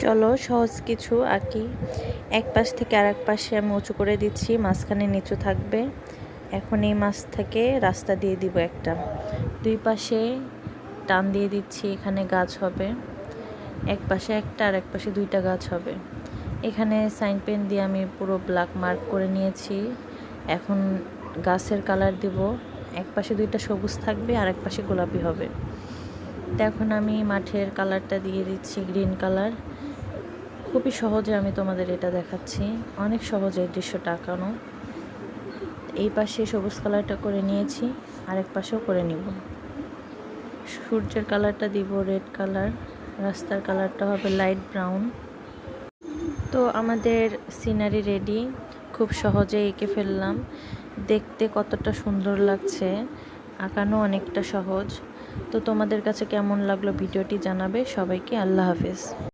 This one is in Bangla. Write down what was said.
চলো সহজ কিছু আঁকি। এক পাশ থেকে আরেক পাশে আমি উঁচু করে দিচ্ছি, মাঝখানে নিচু থাকবে। এখন এই মাছ থেকে রাস্তা দিয়ে দিব একটা, দুই পাশে টান দিয়ে দিচ্ছি, এখানে গাছ হবে। এক পাশে একটা আর এক পাশে দুইটা গাছ হবে। এখানে সাইন পেন দিয়ে আমি পুরো ব্ল্যাক মার্ক করে নিয়েছি। এখন গাছের কালার দিব, এক পাশে দুইটা সবুজ থাকবে আর এক পাশে গোলাপি হবে। তো এখন আমি মাঠের কালারটা দিয়ে দিচ্ছি গ্রিন কালার। খুবই সহজে আমি তোমাদের এটা দেখাচ্ছি, অনেক সহজে দৃশ্যটা আঁকানো। এই পাশে সবুজ কালারটা করে নিয়েছি, আরেক পাশেও করে নিব। সূর্যের কালারটা দিব রেড কালার, রাস্তার কালারটা হবে লাইট ব্রাউন। তো আমাদের সিনারি রেডি, খুব সহজে এঁকে ফেললাম। দেখতে কতটা সুন্দর লাগছে, আঁকানো অনেকটা সহজ। তো তোমাদের কাছে কেমন লাগলো ভিডিওটি জানাবে। সবাইকে আল্লাহ হাফেজ।